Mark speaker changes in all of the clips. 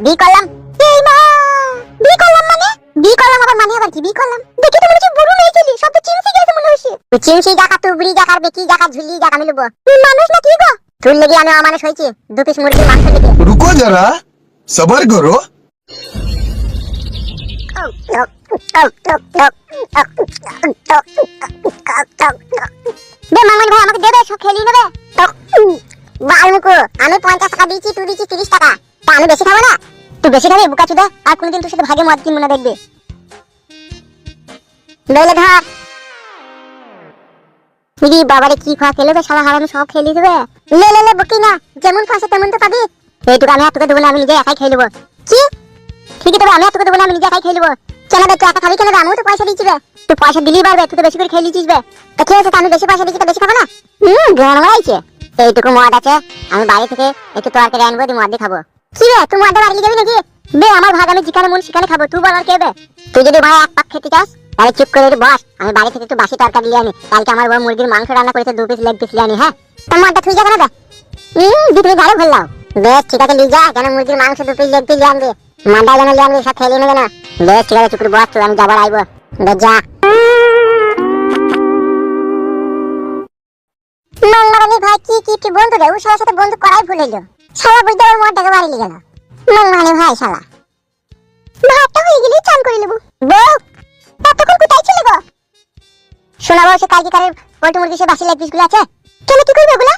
Speaker 1: B করলাম। এই মা, বি করলাম মানে? বি করলাম আবার মানে আবার কি বি করলাম? দেখি তো মনে হচ্ছে বুড়ো মেয়ে ছেলে, সব তো চিমসি গেছে মনে হচ্ছে। তুই চিমসি জায়গা, তুই বুড়ি জায়গার বেকি জায়গা, ঝুলি জায়গা আমি লুবো। তুই মানুষ না কি গো? তুই লেগে আমি অমানুষ হয়েছি, 2 পিস মুরগির মাংস লেগে।
Speaker 2: रुको जरा, सबर करो।
Speaker 1: দে মামনি ভাই, আমাকে দেবে, সব খেলি নেবে। বালমুকু, আমি 50 টাকা দিয়েছি, তুই দিয়েছিস 30 টাকা। তা আমি বেশি খাবো না? তুই বেশি খাবি বুকাচুদা, আর কোনদিন তোর সাথে ভাগে মদ কিনবো না দেখবি। লইলে ধর। ইদি বাবারে কি খাওয়া খেলে বে শালা, হারামি সব খেলি দেবে। লে লে লে বকি না, যেমন ফাঁসে তেমন তো পাবি। এইটুকু আমি এতটুকু দেবো না, আমি নিজে একাই খেয়ে নেবো। কি? ঠিকই তবে আমি এতটুকু দেবো না, আমি নিজে একাই খেয়ে নেবো। কেন বে, তুই একা খাবি কেন বে? আমিও তো পয়সা দিচ্ছি বে। তুই পয়সা দিলেই পারবে, তুই তো বেশি করে খেয়ে লিচিস বে। তা কি হয়েছে, আমি বেশি পয়সা দিচ্ছি তো বেশি খাবো না? জ্ঞান হয়েছে। এইটুকু মদ আছে, আমি বাড়ি থেকে একটু তরকারি আনবো, দিয়ে মদ দিয়ে খাবো। কি রে, তুই মদ বাড়ি যাবি নাকি? বে আমার ভাগ, আমি যেখানে মন সেখানে খাবো, তুই বল আর কে বে? তুই যদি ভাই এক পাক খেতে চাস তাহলে চুপ করে একটু বস, আমি বাড়ি থেকে একটু বাসি তরকারি নিয়ে আনি। কালকে আমার বউ মুরগির মাংস রান্না করেছে, 2 পিস লেগ পিস নিয়ে আনি। হ্যাঁ, তোর মদটা তুই যাবে না বে? দি তুমি গাড়ি ভরলাও। বেশ ঠিক আছে, নিয়ে যা, কেন মুরগির মাংস 2 পিস লেগ পিস নিয়ে আনবি, মদটা যেন নিয়ে আনবি, সব খেয়ে নেবে না। বেশ ঠিক আছে, চুপ করে বস তুই, আমি যাবার আইবো। বেশ যা। মঙ্গলানি ভাই কি বন্ধু রে, ও শালার সাথে বন্ধু করাই ভুল হইলো। শালা বুঝতে ওর মদটাকে বাড়ি নিয়ে গেল। মঙ্গলানি ভাই শালা, ভাতটা হয়ে গেলেই চান করে নেবো। বউ এতক্ষণ কোথায় ছিলে গো? শোনা বউ, সে কালকে কারের পোল্ট্রি মুরগি সে বাসি লেগ পিস গুলো আছে, কেন কি করবে ওগুলা?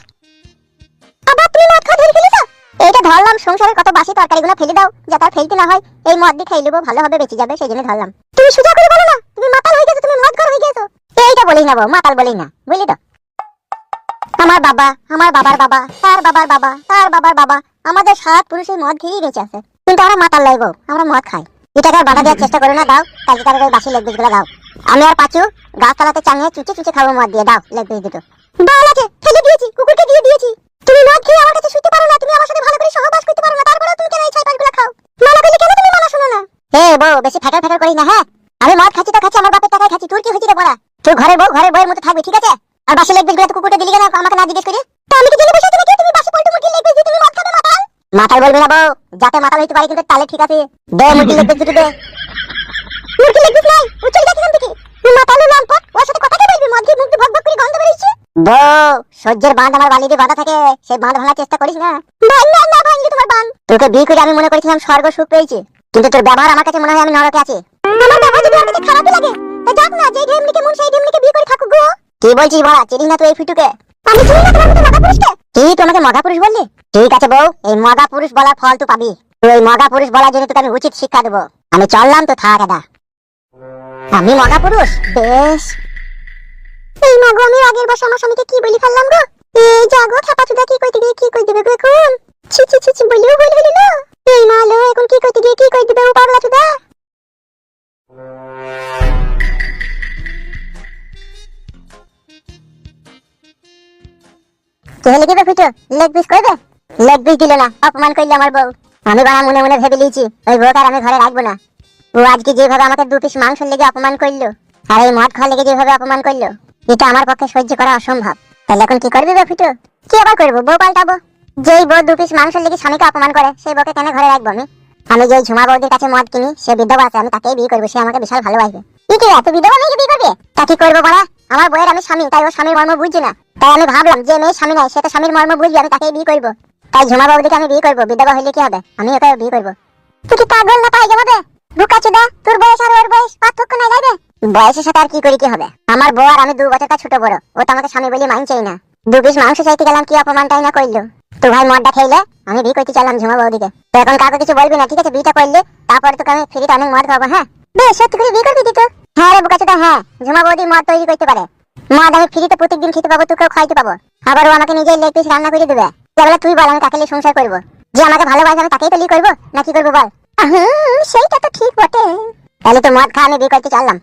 Speaker 1: আবার তুমি মদ খাওয়া ধরে ফেলেছো? এইটা ধরলাম, সংসারের কত বাসি তরকারি গুলো ফেলে দাও, যাতে আর ফেলতে না হয়। এই মদ দিয়ে খাই নেবো, ভালো হবে, বেঁচে যাবে, সেই জন্য ধরলাম। তুমি সোজা করে বলো না, তুমি মাতাল হয়ে গেছো, তুমি মদ খাওয়া হয়ে গেছো। এইটা বলেই না বউ, মাতাল বলেই না, বুঝলি তো? আমার বাবা, আমার বাবার বাবা, তার বাবার বাবা, তার বাবার বাবা, আমাদের 7 পুরুষ এই মদ খেয়েই বেঁচে আছে। কিন্তু আমরা মাতাল লাই বউ, আমরা মদ খাই। এটাকে বাধা দেওয়ার চেষ্টা করো না, দাও কালকে কারের ওই বাসি লেগ পিস গুলো দাও। আমি আর পাঁচু গাছতলাতে চাঙিয়ে চুচে চুচে খাবো মদ দিয়ে, দাও লেগ পিস দুটো। বাল আছে, ফেলে দিয়েছি, কুকুরকে দিয়ে দিয়েছি। তুমি মদ খেয়ে আমার কাছে শুতে পারো না, তুমি আমার সাথে ভালো করে সহবাস করতে পারো না, তারপরে তুমি কেন এই ছাই পাশগুলো খাও? মানা করলে কেন তুমি মানা শোনো না? হে বউ, বেশি ফ্যাকার ফ্যাকার করিস না। হ্যাঁ, আমি মদ খাচ্ছি তো খাচ্ছি, আমার বাপের টাকায় খাচ্ছি, তোর কি হয়েছে রে বড়া? তুই ঘরের বউ, ঘরের বউয়ের মতো থাকবি, ঠিক আছে? আর বাসি লেগ পিস গুলো তো কুকুরকে দিলি কেন, আমাকে না জিজ্ঞেস করে? তা আমি কি জেনে বসে আছি নাকি তুমি বাসি পোল্ট্রি মুরগির লেগ পিস দিয়ে তুমি মদ খাবে? মাতাল মাতাল বলবি না বউ, যাতে মাতাল হইতে পারি কিন্তু তাহলে ঠিক আছে। দে মুরগির লেগ পিস দুটো দে। মুরগির লেগ পিস নাই, ও চলে যাচ্ছে থেকে। তুই মাতালের নাম পট, ওর সাথে কথা কি বলবি? মদ দিয়ে মুখ দিয়ে ভক ভক করে গন্ধ বেরিয়েছে। বউ, সহ্যের বাঁধ আমার বালি দিয়ে বাঁধা থাকে, সেই বাঁধ ভাঙার চেষ্টা করিস না। ভাই না না, ভাঙলি তোমার বাঁধ। তোকে বিয়ে করে আমি মনে করেছিলাম স্বর্গ সুখ পেয়েছি, কিন্তু তোর ব্যবহার আমার কাছে মনে হয় আমি নরকে আছি। আমার ব্যবহার যদি আমার কাছে খারাপই লাগে, তা যাক না, যেই ঢেমনিকে মন সেই ঢেমনিকে বিয়ে করে থাকুক গো। কি বলছিস বড়া, চিনিস না তুই এই ফিটুকে? আমি চিনি না তোমার মতো মগা পুরুষকে। তুই তোমাকে মগা পুরুষ বললি? ঠিক আছে বউ, এই মগা পুরুষ বলার ফল তুই পাবি। তুই এই মগা পুরুষ বলার জন্য তোকে আমি উচিত শিক্ষা দেবো। আমি চললাম তো, থাক দাদা। আমি মগা পুরুষ? বেশ। এই মাগো, আমি আগের বছর আমার স্বামীকে কি বলি ফেললাম গো? এই জাগো খেপাচুদা, কি কইতে গিয়ে কি কই দিবে গো এখন? ছি ছি ছি ছি, বলিও ভুল হইল না। এই মালো, এখন কি কইতে গিয়ে কি কই দিবে ও পাগলা চুদা? কেহলে কি বেফিটো লেগ পিস করবে? লেগ পিস দিল না, অপমান করলে আমার বউ। আমি বাড়া মনে মনে ভেবে লিয়েছি ওই বউকে আর আমি ঘরে রাখবো না। ও আজকে যেভাবে আমাকে 2 পিস মাংস লেগে অপমান করলো, আর এই মদ খাওয়া লেগে যেভাবে অপমান করলো, এটা আমার পক্ষে সহ্য করা অসম্ভব। তাহলে এখন কি করবি বেফিটো? কি আবার করবো, বউ পাল্টাবো। যেই বউ 2 পিস মাংস লেগে স্বামীকে অপমান করে, সেই বউকে কেন ঘরে রাখবো আমি? আমি যেই ঝুমা বউদের কাছে মদ কিনি, সে বিধবা আছে, আমি তাকেই বিয়ে করবো, সে আমাকে বিশাল ভালোবাসবে। কি এত বিধবা মেয়েকে বিয়ে করবে? তা কি করবো বলা, আমার বউয়ের আমি স্বামী, তাই ও স্বামীর মর্ম বুঝছে না। তাই আমি ভাবলাম যে মেয়ে স্বামী নাই, সে তো স্বামীর মর্ম বুঝবে, আমি তাকেই বিয়ে করবো। তাই ঝুমা বউদিকে আমি বিয়ে করবো, বিধবা হইলে কি হবে, আমি ওকে বিয়ে করবো। তুই কি পাগল না পাই যাবে? বুকাচুদা, তোর বয়স আর ওর বয়স পার্থক্য নাই লাগবে? বয়সের সাথে আর কি করি কি হবে? আমার বউ আর আমি 2 বছর ছোট বড়, ও তো আমাকে স্বামী বলে মানছেই না। 2 পিস মাংস চাইতে গেলাম, কি অপমানটাই না করলো। তো ভাই মদটা খেলে আমি বিয়ে করতে চাইলাম ঝুমা বউদিকে। তো এখন কাউকে কিছু বলবি না, ঠিক আছে? বিয়েটা করলে তারপরে তোকে আমি ফ্রিতে অনেক মদ খাবো। হ্যাঁ বেশ, সত্যি করে বিয়ে করবি তুই তো? হ্যাঁ রে বুকাচুদা, হ্যাঁ, ঝুমা বউদি মদ তৈরি করতে পারে। মদ আমি ফ্রিতে প্রত্যেকদিন খেতে পাবো, তোকেও খাইতে পাবো। আবার ও আমাকে নিজেই লেগ পিস রান্না করে দেবে। তাহলে তুই বল, আমি কাকে নিয়ে সংসার করবো? যে আমাকে ভালোবাসে আমি তাকেই তো বিয়ে করবো, না কি করবো বল? সেইটা তো ঠিক বটে। তাহলে তো মদ খা, আমি বিয়ে করতে চাইলাম।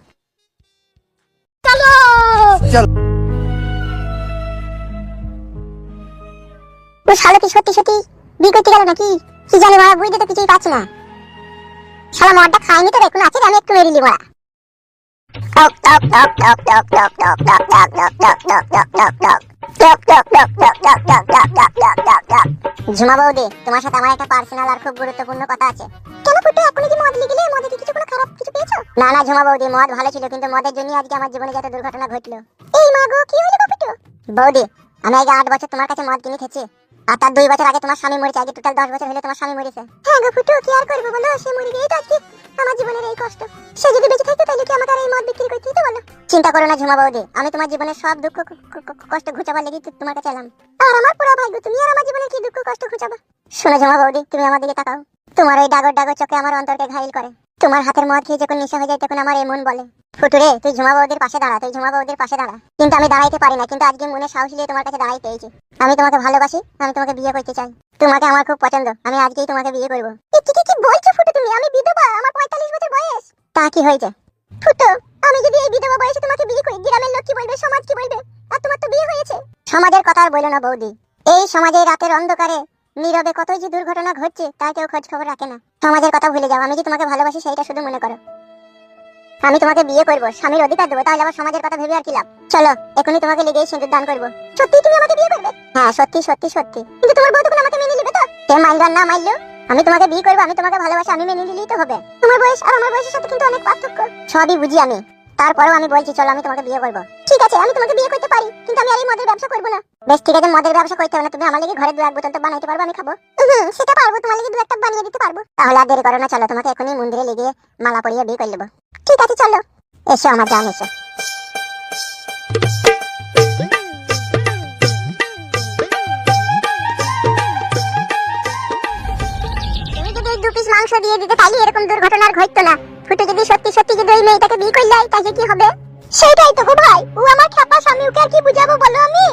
Speaker 1: চলো চলো। ও শালা কি সত্যি সত্যি বিয়ে করতে গেল নাকি? কি জানি বাবা, বুঝতে তো কিছুই পাচ্ছি না। শালা মদটা খাইনি তো রে, কোনো আছে? আমি একটু মেরে নিলি বড়া। টক টক টক টক টক টক টক টক টক টক টক। ঝুমা বৌদি, তোমার সাথে আমার একটা পার্সোনাল আর খুব গুরুত্বপূর্ণ কথা আছে। কেন ফুটু, এখনই কি মদ লিগেলে? মদে কি কিছু কোনো খারাপ কিছু পেয়েছো? না না ঝুমা বৌদি, মদ ভালো ছিল, কিন্তু মদের জন্য আজকে আমার জীবনে যত দুর্ঘটনা ঘটলো। এই মা গো, কি হলো ফুটু? বৌদি, আমি আগে 8 বছর তোমার কাছে মদ কিনে খেয়েছি, আর তার 2 বছর আগে তোমার স্বামী মরেছে। আগে টোটাল 10 বছর হলো তোমার স্বামী মরেছে। হ্যাঁ গো ফুটু, কি আর করবো বলো, সে মরে গিয়েই তো আজকে আমার জীবনের এই কষ্ট। সে যদি বেঁচে থাকতো তাহলে কি আমাকে আর এই মদ বিক্রি করতে হতো বলো? চিন্তা করো না ঝুমা বৌদি, আমি তোমার জীবনের সব দুঃখ কষ্ট ঘুচাবার লেগে তোমার কাছে এলাম। আর আমার পুরো ভাগ্য, তুমি আর আমার জীবনের কি দুঃখ কষ্ট ঘুচাবা। শোনো ঝুমা বৌদি, তুমি আমার দিকে তাকাও। তোমার ওই ডাগর ডাগর চোখে আমার অন্তরকে ঘাইল করে। তোমার হাতের মদ খেয়ে যখন নেশা হয়ে যায় তখন আমার এই মন বলে, ফুটুরে তুই ঝুমা বৌদির পাশে দাঁড়া, তুই ঝুমা বৌদির পাশে দাঁড়া। কিন্তু আমি দাঁড়াইতে পারি না, কিন্তু আজকে মনে সাহস নিয়ে তোমার কাছে দাঁড়াই পেয়েছি। আমি তোমাকে ভালোবাসি, আমি তোমাকে বিয়ে করতে চাই। তোমাকে আমার খুব পছন্দ, আমি আজকেই তোমাকে বিয়ে করবো। কি বলছো ফুটু তুমি? আমি বিধবা, আমার 45 বছর বয়স। তা কি হয়েছে ফুটু? আমি যদি এই বিধবা বয়সে তোমাকে বিয়ে করি, গ্রামের লোক কি বলবে, সমাজ কি বলবে? আর তোমার তো বিয়ে হয়েছে। সমাজের কথা আর বলো না বৌদি, এই সমাজে রাতের অন্ধকারে নীরবে কতই যে দুর্ঘটনা ঘটছে তা কেউ খোঁজ খবর রাখে না। সমাজের কথা ভুলে যাও, আমি যে তোমাকে ভালোবাসি সেইটা শুধু মনে করো। আমি তোমাকে বিয়ে করবো, স্বামীর অধিকার দেবো, তাহলে আবার সমাজের কথা ভেবে আর কি লাভ? চলো এখনই তোমাকে লেগেই সিঁদুর দান করবো। সত্যি তুমি আমাকে বিয়ে করবে? হ্যাঁ সত্যি সত্যি সত্যি। কিন্তু তোমার বউ তখন আমাকে মেনে নেবে তো? সে মানলো না মানলো, আমি তোমাকে বিয়ে করবো, আমি তোমাকে ভালোবাসি, আমি মেনে নিলেই তো হবে। তোমার বয়স আর আমার বয়সের সাথে কিন্তু অনেক পার্থক্য। সবই বুঝি আমি, তারপরেও আমি বলছি চলো আমি তোমাকে বিয়ে করবো। ঠিক আছে, আমি তোমাকে বিয়ে করতে পারি, কিন্তু আমি আর এই মদের ব্যবসা করবো না। বেশ ঠিক আছে, মদের ব্যবসা করতে হবে না, তুমি আমার লাগি ঘরে 2-1 বোতল তো বানাইতে পারবো, আমি খাবো। সেটা পারবো, তোমার লাগি 2-1টা বানিয়ে দিতে পারবো। তাহলে আর দেরি করো না, চলো তোমাকে এখনই মন্দিরে লেগে মালা পরিয়ে বিয়ে করে নেবো। ঠিক আছে চলো, এসো আমার জান এসো। তুমি যদি 2 পিস মাংস দিয়ে দিতে তাহলে এরকম দুর্ঘটনা আর ঘটতো না। ফুটু যদি সত্যি সত্যি যদি ওই মেয়েটাকে বিয়ে করলে তাহলে কি হবে? সেটাই তো গো ভাই, ও আমার খেপা স্বামী, ওকে আর কি বুঝাবো বলো আমি?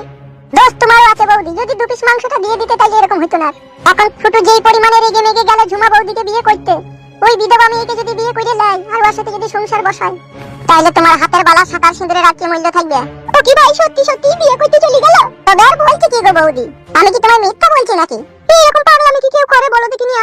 Speaker 1: দোস্ত তোমারও আছে বৌদি, যদি 2 পিস মাংসটা দিয়ে দিতে তাহলে এরকম হতো না। এখন ফুটু যেই পরিমাণে রেগে মেগে গেল ঝুমা বৌদিকে বিয়ে করতে, ওই বিধবা মেয়েকে যদি বিয়ে করে লাই আর ওর সাথে যদি সংসার বসায়, তাহলে তোমার হাতের বালা সাকার সিঁদুরের আর কি মূল্য থাকবে? ও কি ভাই সত্যি সত্যি বিয়ে করতে চলে গেল? তবে আর বলছি কি গো বৌদি, আমি কি তোমায় মিথ্যা বলছি নাকি? এরকম পাগলামি কি কেউ করে বলো দেখিনি?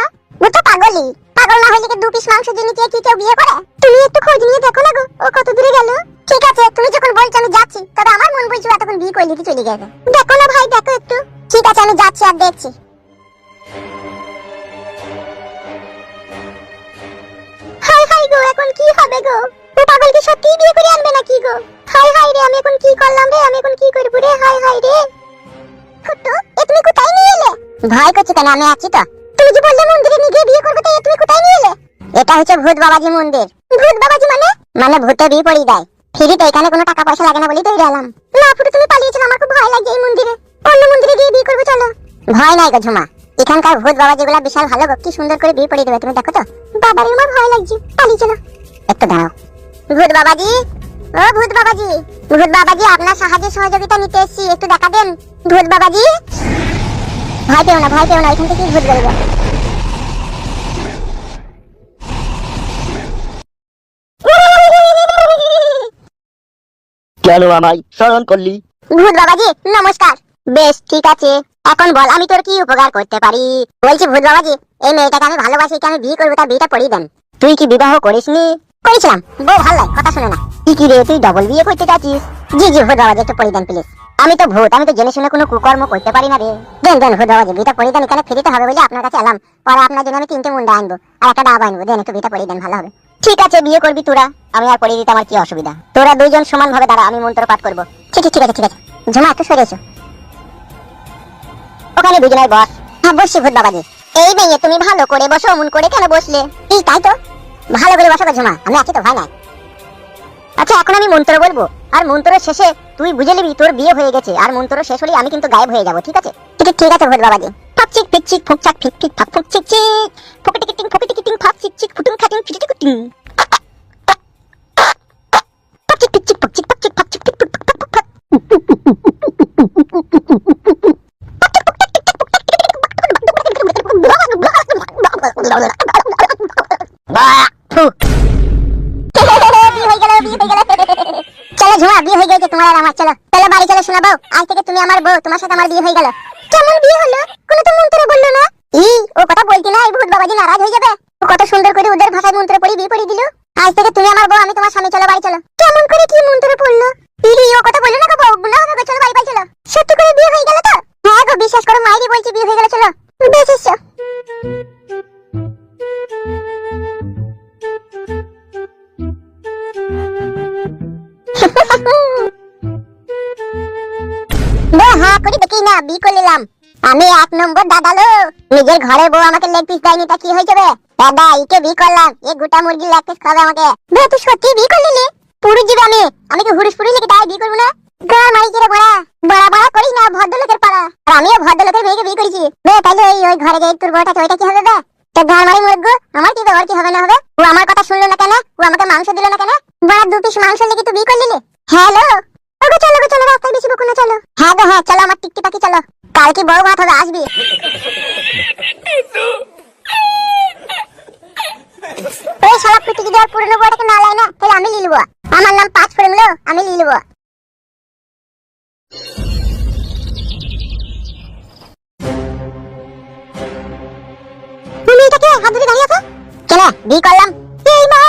Speaker 1: ও তো পাগলই, পাগল না হলে কি 2 পিস মাংসের জন্য কি কেউ বিয়ে করে? তুমি একটু খোঁজ নিয়ে দেখো না গো, ও কত দূরে গেল। ঠিক আছে, তুমি যখন বলছো আমি যাচ্ছি, তবে আমার মন বলছে এতক্ষণ বিয়ে করে দিতে চলে গেছে। দেখো না ভাই, দেখো একটু। ঠিক আছে, আমি যাচ্ছি আর দেখছি। হাই হাই গো, এখন কি হবে গো? ও পাগল কি সত্যি বিয়ে করে আনবে নাকি গো? হাই হাই রে, আমি এখন কি করলাম রে, আমি এখন কি করব রে? হাই হাই রে ফুটু, এ তুমি কোথায় নিয়ে এলে? ভয় করছো কেন? আমি আছি তো। তুমি যে বললে মন্দিরে নিয়ে গিয়ে বিয়ে করবে, তাই তুমি কোথায় নিয়ে এলে? এটা হচ্ছে ভূত বাবাজি মন্দির। ভূত বাবাজি মানে ভূতে বিয়ে পড়ি দেয় ফ্রিতে, এখানে কোনো টাকা পয়সা লাগে না বলেই তো এলাম। না ফুটু, তুমি পালিয়েছো, আমার খুব ভয় লাগছে এই মন্দিরে। অন্য মন্দিরে গিয়ে বিয়ে করবে চলো। ভয় নাই গো ঝুমা, এখানকার ভূত বাবাজিগুলা বিশাল ভালো গো, কি সুন্দর করে বিয়ে পড়িয়ে দেবে, তুমি দেখো তো। বাবারে আমার ভয় লাগছে, পালিয়ে চলো। একটু দাঁড়াও। ভূত বাবাজি, ও ভূত বাবাজি, ভূত বাবাজি আপনার সাহায্য সহযোগিতা নিতে এসেছি, একটু দেখা দেন। ভূত বাবাজি, ভয় পেও না, ভয় পেও না, এখান থেকে ভূত বেরোবে।
Speaker 3: কেন আমায় স্মরণ করলি?
Speaker 1: ভূত বাবাজি নমস্কার। বেশ ঠিক আছে, এখন বল আমি তোর কি উপকার করতে পারি? বলছি ভূত বাবাজি, এই মেয়েটাকে আমি ভালোবাসি, আমি বিয়ে করবো, তার বিয়েটা পড়িয়ে দেন।
Speaker 3: তুই কি বিবাহ করিসনি?
Speaker 1: করেছিলাম, বউ ভালো লাগে, কথা শুনে না।
Speaker 3: কি রে, তুই ডবল বিয়ে করতে চাচ্ছিস?
Speaker 1: জি জি ভূত বাবাজি, একটু পড়িয়ে দেন প্লিজ। আমি তো ভূত, আমি তো জেনে শুনে কোনো কুকর্ম করতে পারি না রে। দেন দেন ভূত বাবাজি, বিয়েটা পড়িয়ে দেন, এখানে ফিরিতে হবে বলে আপনার কাছে এলাম। পরে আপনার জন্য আমি 3টে মুন্ডা আনবো আর একটা ডাব আনবো, দেন একটু বিয়েটা পড়িয়ে দেন, ভালো হবে।
Speaker 3: ঠিক আছে, বিয়ে করবি তোরা, আমি আর পড়িয়ে দিতে আমার কি অসুবিধা?
Speaker 1: তোরা 2 জন সমান ভাবে দাঁড়া, আমি মন্ত্র পাঠ করবো। ঠিক আছে ঠিক আছে ঠিক আছে। ঝুমা একটু সরে এসো,
Speaker 3: ওখানে দুজনের বস।
Speaker 1: হ্যাঁ বসছি ভূত বাবাজি। এই মেয়ে তুমি ভালো করে বসো, অমন করে কেন বসলে? এই তাই তো, ভালো করে বসো গো ঝুমা, আমি আছি তো, ভয় নাই।
Speaker 3: আচ্ছা, এখন আমি মন্ত্র বলবো, আর মন্ত্রের শেষে তুই বুঝে নিবি তোর বিয়ে হয়ে গেছে, আর মন্ত্র শেষ হলে আমি কিন্তু গায়েব হয়ে যাবো, ঠিক আছে?
Speaker 1: ঠিক আছে ভূত বাবাজি।
Speaker 3: ফাকচিক ফিকচিক ফুকচাক ফিক ফিক ফাক ফুক চিক চিক ফুকটিকিটিং ফুকটিকিটিং ফাক চিক চিক ফুটুং খাটিং ফিটিকিটিং ফাকচিক ফিকচিক ফুকচিক ফাকচিক ফাকচিক ফিক ফুক ফাক ফুক ফাক।
Speaker 1: চলো ঝুমা, বিয়ে হয়ে গেছে তোমার আর আমার, চলো চলো বাড়ি চলো। শোনা বউ, আজ থেকে তুমি আমার বউ, তোমার সাথে আমার বিয়ে হয়ে গেল। কেমন বিয়ে হলো? কোনো তো মন্ত্র বললো না। ও কথা বলতি না, এই ভূত বাবাজি নারাজ হয়ে যাবে। ও কত সুন্দর করে ওদের ভাষায় মন্ত্র পড়ি বিয়ে পড়িয়ে দিল। আজ থেকে তুমি আমার বউ, আমি তোমার স্বামী, চলো বাড়ি চলো। কেমন করে কি মন্ত্র পড়লো? ও কথা বললো না গো বউ, না হবে, চলো বাড়ি চলো। সত্যি করে বিয়ে করে নিলাম। আমি 1 নম্বর দাদালো। নিজের ঘরের বউ আমাকে লেগ পিস দেয়নি তা কি হয়েছে বে? দাদা একে বিয়ে করলাম, এ গোটা মুরগি লেগ পিস খাবে আমাকে। বে তুই সত্যি বিয়ে করে নিলি? পুরুষ জীব আমি কি হুড়ুস পুরি লেগে তাই বিয়ে করব না? গাল মারি কি রে বড়া? বড়া বড়া করিস না, ভদ্রলোকের পাড়া। আর আমিও ভদ্রলোকের মেয়েকে বিয়ে করেছি। বে তাইলে ওই ঘরে গিয়ে তোর বউটা ওইটা কি হবে বে? তো গাল মারি মুরগো, আমার কি ব্যবহার কি হবে না হবে? ও আমার কথা শুনলো না কেন? ও আমাকে মাংস দিল না কেন? বড়া 2 পিস মাংস লেগে তুই বিয়ে করে নিলি? হ্যালো চলো রাস্তায় বেশি বকো না, চলো। হ্যাঁ গো হ্যাঁ, চলো আমার টিকটি পাখি চলো। কাল কি বড় ভাত হবে, আসবি? ওই শালা পিটিকি দেওয়ার পুরনো বউটাকে না লাই না, তাহলে আমি লিলব। আমার নাম 5 ফর্মুলো, আমি লিলব। তুমি এটাকে হাত ধরে দাঁড়িয়ে আছো কেন? বিয়ে করলাম। এই মা,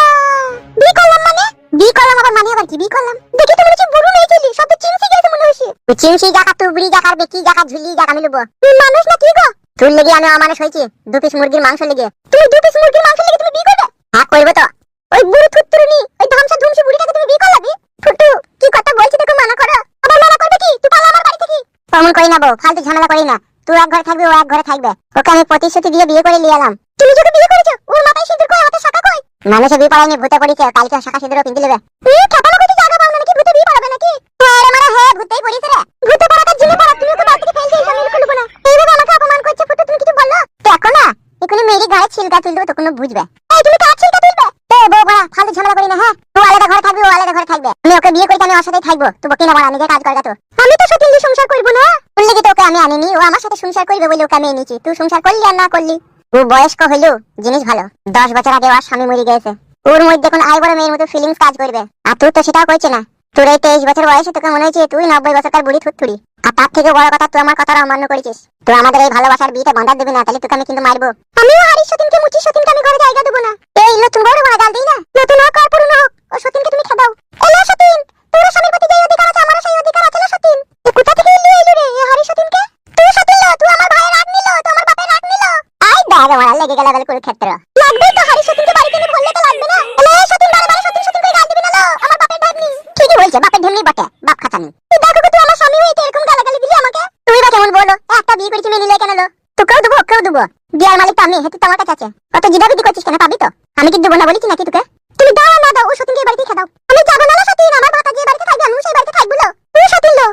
Speaker 1: বিয়ে করলাম মানে? বিয়ে করলাম আবার মানে আবার কি বিয়ে করলাম? দেখি তুমি কিছু বুড়ো মেয়ে ছিলি, সব তো চিমসি গেছে মনে হইছে। চিমসি জায়গা তুবড়ি জায়গার বেকি জায়গা ঝুলি জায়গা মিলব। তুই মানুষ না কি গো? তুই লেগে আমি অমানুষ হইছি 2 পিস মুরগির মাংস লেগে। তুমি 2 পিস মুরগির মাংস লেগে তুমি বিয়ে করবে? হ্যাঁ করব তো। ওই বুড়ো থুত্তুরনি, ওই ধামসা ধুমসি বুড়িটাকে তুমি বিয়ে করলাবি? ফুটু কি কথা বলছি দেখো, মানা করো। আবার মানা করবে কি? তুই পালা আমার বাড়ি থেকে। অমন করি না বউ, ফালতু ঝামেলা করি না। তুই এক ঘরে থাকবি, ও এক ঘরে থাকবে। ওকে আমি প্রতিশ্রুতি দিয়ে বিয়ে করে নিয়ে এলাম। তুমি যখন বিয়ে করেছো ওর মাথায় সিঁদুর কই, হাতে শাঁখা কই? মানুষে বিয়ে পড়ায়নি, ভূতে পড়িছে, কালকে শাঁখা সিঁদুরও পিনতে নেবে। এই খাপানো কইতে জায়গা পাও না নাকি? ভূতে বিয়ে পড়াবে নাকি? হ্যাঁ রে মারা, হ্যাঁ ভূতেই পড়িছে রে। ভূতে পড়াটা জিনে পড়া, তুমি ওকে বাড়ি থেকে ফেল দিয়েছো, আমি লুকো না। এইভাবে আমাকে অপমান করছে ফুটু, তুমি কিছু বললো? দেখো না এখনো মেরি গায়ে ছিলকা তুলবে তো কোনো বুঝবে। এই তুমি কার ছিলকা তুলবে? এ বউ বড়া ফালতু ঝামেলা করি না। হ্যাঁ ও আলাদা ঘরে থাকবে, ও আলাদা ঘরে থাকবে। আমি ওকে বিয়ে কইতে আমি ওর সাথেই থাকবো। তুই বকি না বড়া, নিজে কাজ করগা তো। আমি তো সত্যি সংসার করব না। বললি কি তোকে আমি আনিনি, ও আমার সাথে সংসার করবে বলে ওকে আমি এনেছি। তুই সংসার করলি আর না করলি, ও বয়স্ক হইলো জিনিস ভালো। 10 বছর আগে ওর স্বামী মরে গেছে। ওর মধ্যে এখন আই বড় মেয়ের মতো ফিলিংস কাজ করবে। আর তুই তো সেটাও করছিস না। তোর এই 23 বছর বয়সে তোকে মনে হচ্ছে তুই 90 বছরকার বুড়ি থুতথুড়ি। আর তার থেকে বড় কথা, তুই আমার কথাটা অমান্য করেছিস। তুই আমাদের এই ভালোবাসার বিয়েটা বাঁধা দিবি না, তাহলে তোকে আমি কিন্তু মারবো। আমিও হারিস সতীনকে মুচি, সতীনকে আমি ঘরে জায়গা দেব না। এই নতুন বড় বড় গাল দিই না, নতুন হোক আর পুরনো হোক, ও সতীনকে তুমি খেদাও। এলো সতীন, তোর স্বামীর প্রতি যে অধিকার আছে আমারও সেই অধিকার আছে না সতীন। এ কোথা থেকে এলো রে এই হারিস সতীনকে? তুই সতীন লো, তুই আমার ভাইয়ের রাগ নিলো, তো আমার বাপের রাগ নিলো। আই দাঁড়া মারা লেগে গেল গেল করে ক্ষেত্র। লাগবে তো হারিস সতীনকে বাড়িতে এনে বললে তো লাগবে না। এলো সতীন বারে বারে সতীন সতীন করে গাল দিবি না লো, আমার বাপের ঢাকনি। ঠিকই বলছে, বাপের ঢেমনি বটে, বাপ খাতানি। তুই দেখো তুই আমার স্বামী হয়ে এরকম গালাগালি দিলি আমাকে। তুই বা কেমন বলো, একটা বিয়ে করেছি মেনে নিলে কেন লো? তোকেও দেবো, ওকেও দেবো। বিয়ার মালিক তো আমি, হেতু তোমার কাছে আছে। অত জিদাবিদি করছিস কেন, পাবি তো। আমি কি দেবো না বলেছি নাকি তোকে? তুমি দাও না দাও, ও সতীনকে বাড়িতে খেদাও। আমি যাবো না সতীন, আমার বাবা যে বাড়িতে থাকবে আমি সেই বাড়িতে থাকবো লো। তুই সতীন লো,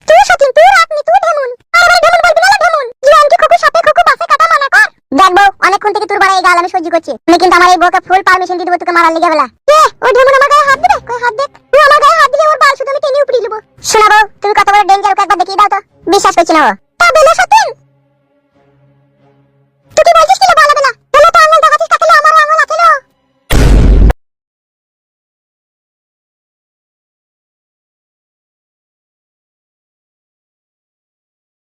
Speaker 1: তুই সতীন, তুই রাখনি, তুই ঢেমুন। আরে ভাই ঢেমুন বলবি না ঢেমুন। জীবনকে খোকু সাপে খোকু বাসে কাটা মানা কর। দেখবো অনেকক্ষণ থেকে তোর বাড়ি এই গাল আমি সহ্য করছি। আমি কিন্তু আমার এই বউকে ফুল পারমিশন দিয়ে দেবো তোকে মারার লিগে বেলা। এ ও ঢেমুন আমার গায়ে হাত দিবে, কই হাত দেখ। তুই আমার গায়ে হাত দিলে ওর বাল শুধু আমি টেনে উপড়ি দেবো। শোনাবো তুমি কত বড় ডেঞ্জার, ওকে একবার দেখিয়ে দাও তো। বিশ্বাস করছি না ও।